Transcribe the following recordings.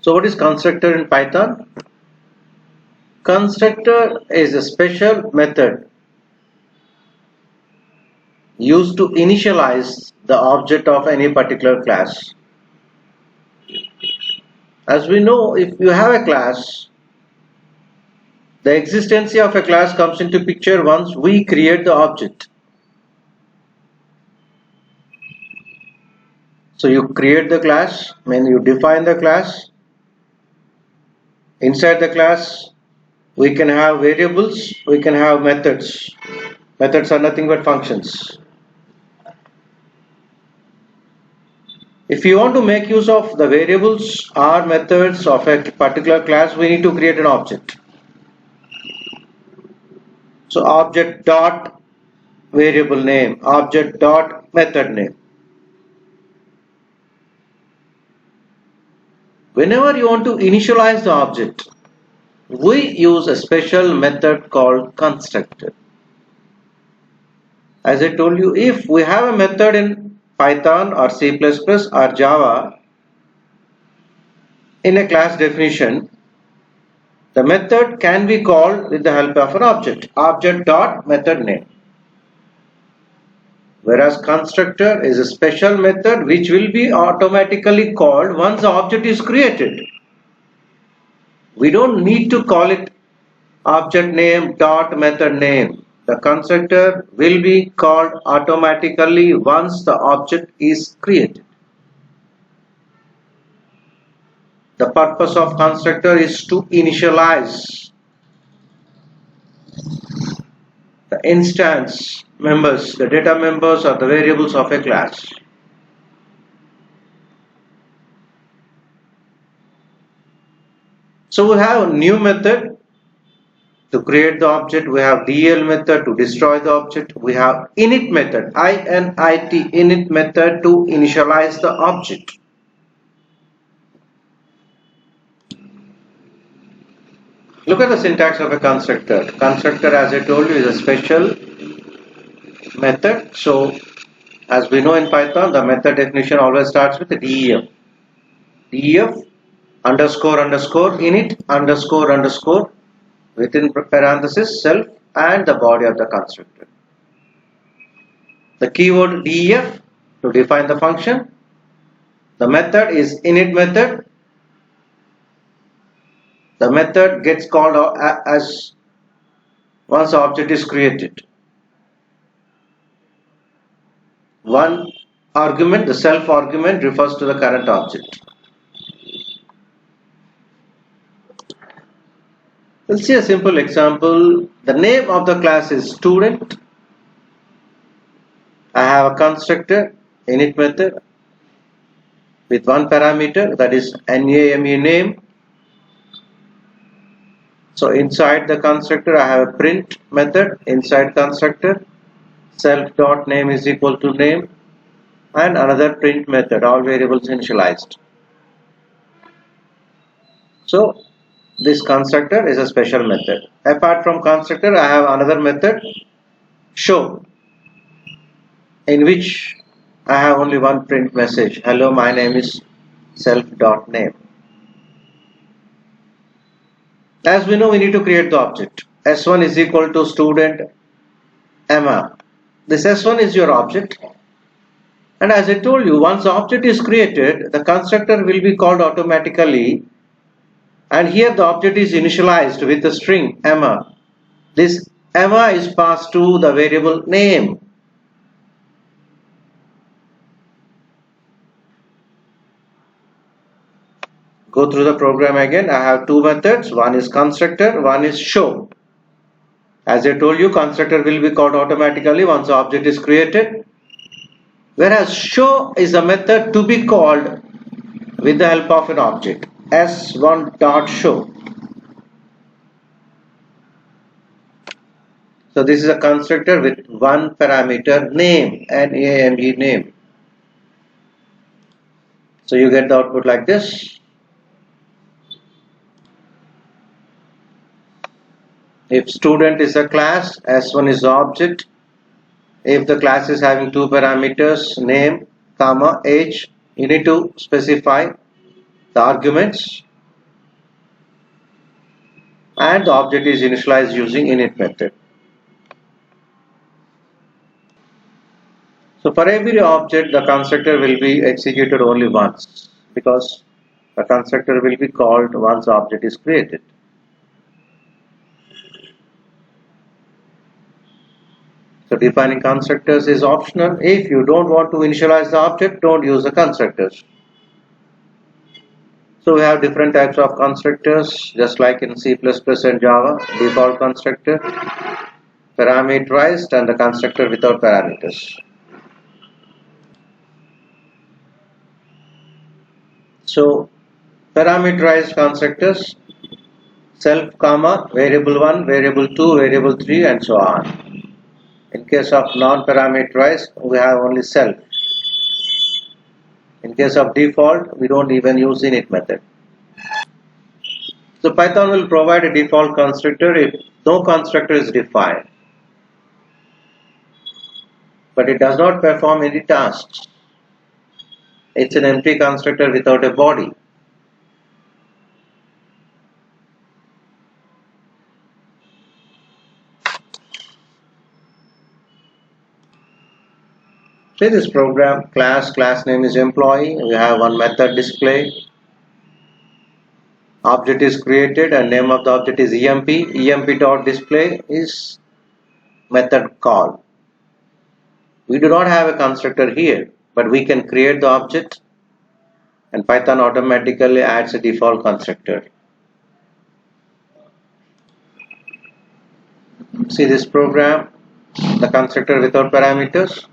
So what is constructor in Python? Constructor is a special method used to initialize the object of any particular class. As we know, if you have a class, the existence of a class comes into picture once we create the object. So you create the class, when you define the class. Inside the class, we can have variables, we can have methods. Methods are nothing but functions. If you want to make use of the variables or methods of a particular class, we need to create an object. So object dot variable name, object dot method name. Whenever you want to initialize the object, we use a special method called constructor. As I told you, if we have a method in Python or C++ or Java in a class definition, the method can be called with the help of an object, object dot method name. Whereas constructor is a special method which will be automatically called once the object is created. We don't need to call it object name dot method name. The constructor will be called automatically once the object is created. The purpose of constructor is to initialize the instance members, the data members or the variables of a class. So we have a new method to create the object, we have del method to destroy the object, we have init method, init, init method to initialize the object. Look at the syntax of a constructor. Constructor, as I told you, is a special method. So as we know in Python, the method definition always starts with def. Def underscore underscore init underscore underscore within parenthesis self and the body of the constructor. The keyword def to define the function. The method is init method. The method gets called as once the object is created. One argument, the self argument, refers to the current object. Let's see a simple example. The name of the class is student. I have a constructor, init method, with one parameter, that is name name. So inside the constructor, I have a print method. Inside constructor, self dot name is equal to name, and another print method, all variables initialized. So this constructor is a special method. Apart from constructor, I have another method, show, in which I have only one print message. Hello, my name is self.name. As we know, we need to create the object. S1 is equal to student Emma. This S1 is your object. And as I told you, once the object is created, the constructor will be called automatically. And here the object is initialized with the string Emma. This Emma is passed to the variable name. Go through the program again. I have two methods. One is constructor, one is show. As I told you, constructor will be called automatically once the object is created. Whereas show is a method to be called with the help of an object. S1.show. So this is a constructor with one parameter, name, name. So you get the output like this. If student is a class, S1 is the object. If the class is having two parameters, name, comma, age, you need to specify the arguments. and the object is initialized using init method. So for every object, the constructor will be executed only once, because the constructor will be called once the object is created. So defining constructors is optional. If you don't want to initialize the object, don't use the constructors. So we have different types of constructors, just like in C++ and Java: default constructor, parameterized, and the constructor without parameters. So parameterized constructors: self, comma, variable 1, variable 2, variable 3, and so on. In case of non-parameterized, we have only self. In case of default, we don't even use init method. So Python will provide a default constructor if no constructor is defined, but it does not perform any tasks. It's an empty constructor without a body. See this program: class name is employee, we have one method display, object is created and name of the object is emp.display is method call. We do not have a constructor here, but we can create the object and Python automatically adds a default constructor. See this program, the constructor without parameters.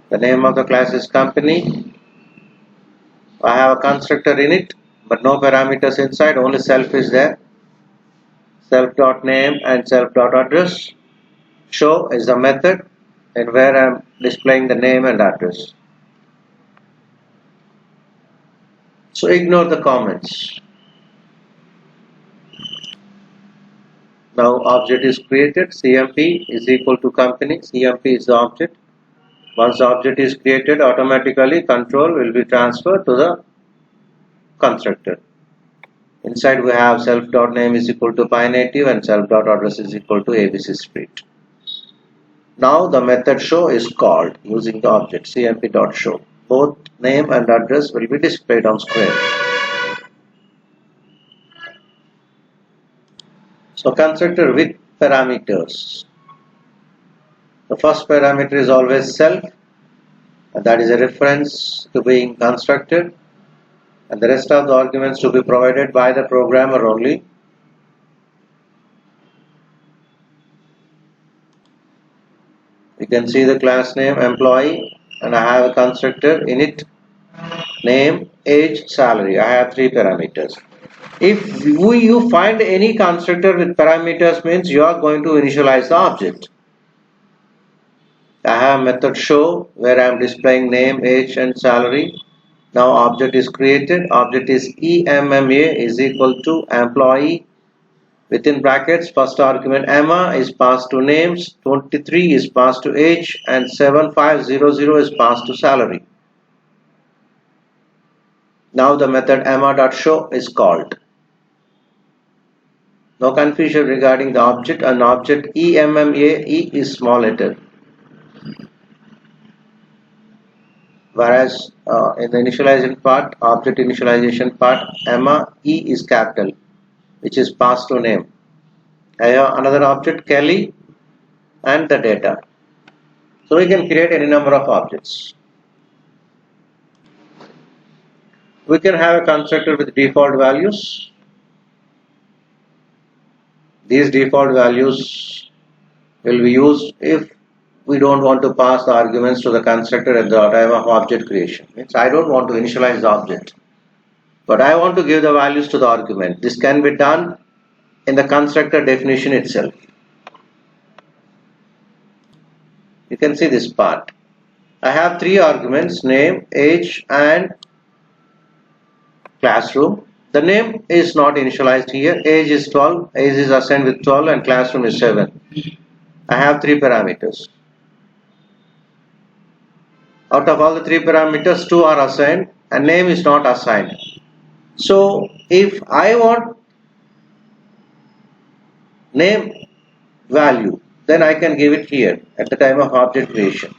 The name of the class is company. I have a constructor in it, but no parameters inside, only self is there. Self.name and self.address. Show is the method and where I am displaying the name and address. So ignore the comments. Now object is created, CMP is equal to company, CMP is the object. Once the object is created, automatically control will be transferred to the constructor. Inside we have self.name is equal to PyNative and self.address is equal to ABC Street. Now the method show is called using the object cmp.show. Both name and address will be displayed on screen. So constructor with parameters. The first parameter is always self, and that is a reference to being constructed, and the rest of the arguments to be provided by the programmer only. You can see the class name employee, and I have a constructor init, name, age, salary. I have 3 parameters. If you find any constructor with parameters, means you are going to initialize the object. I have method show where I am displaying name, age and salary. Now object is created. Object is EMMA is equal to employee. Within brackets, first argument Emma is passed to names, 23 is passed to age, and 7500 is passed to salary. Now the method emma.show is called. No confusion regarding the object. An object EMMA, E is small letter, whereas in the initialization part, object initialization part, Emma, E is capital, which is passed to name. I have another object Kelly and the data. So we can create any number of objects. We can have a constructor with default values. These default values will be used if we don't want to pass the arguments to the constructor at the time of object creation. Means I don't want to initialize the object, but I want to give the values to the argument. This can be done in the constructor definition itself. You can see this part. I have 3 arguments: name, age and classroom. The name is not initialized here. Age is 12, age is assigned with 12 and classroom is 7. I have 3 parameters. Out of all the 3 parameters, 2 are assigned and name is not assigned. So if I want name value, then I can give it here at the time of object creation.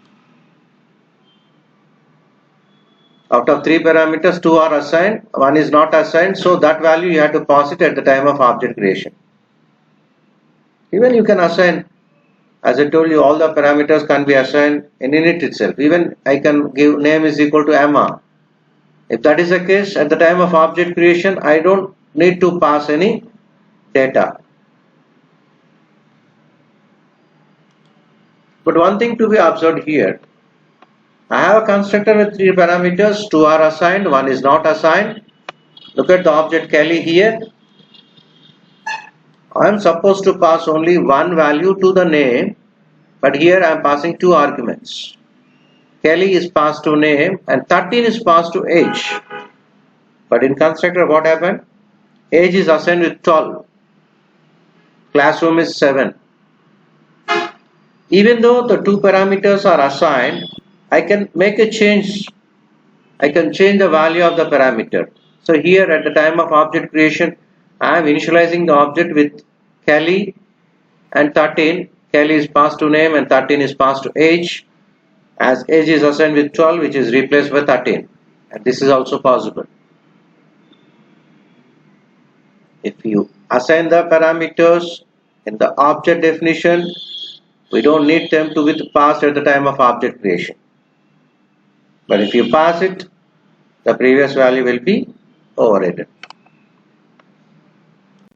Out of 3 parameters, 2 are assigned, 1 is not assigned, so that value you have to pass it at the time of object creation. Even you can assign, as I told you, all the parameters can be assigned in init itself. Even I can give name is equal to Emma. If that is the case, at the time of object creation, I don't need to pass any data. But one thing to be observed here, I have a constructor with 3 parameters, 2 are assigned, 1 is not assigned. Look at the object Kelly here. I am supposed to pass only one value to the name, but here I am passing 2 arguments. Kelly is passed to name and 13 is passed to age. But in constructor what happened? Age is assigned with 12. Classroom is 7. Even though the 2 parameters are assigned, I can make a change. I can change the value of the parameter. So here at the time of object creation, I am initializing the object with Kelly and 13. Kelly is passed to name and 13 is passed to age, as age is assigned with 12, which is replaced by 13. And this is also possible. If you assign the parameters in the object definition, we don't need them to be passed at the time of object creation. But if you pass it, the previous value will be overridden.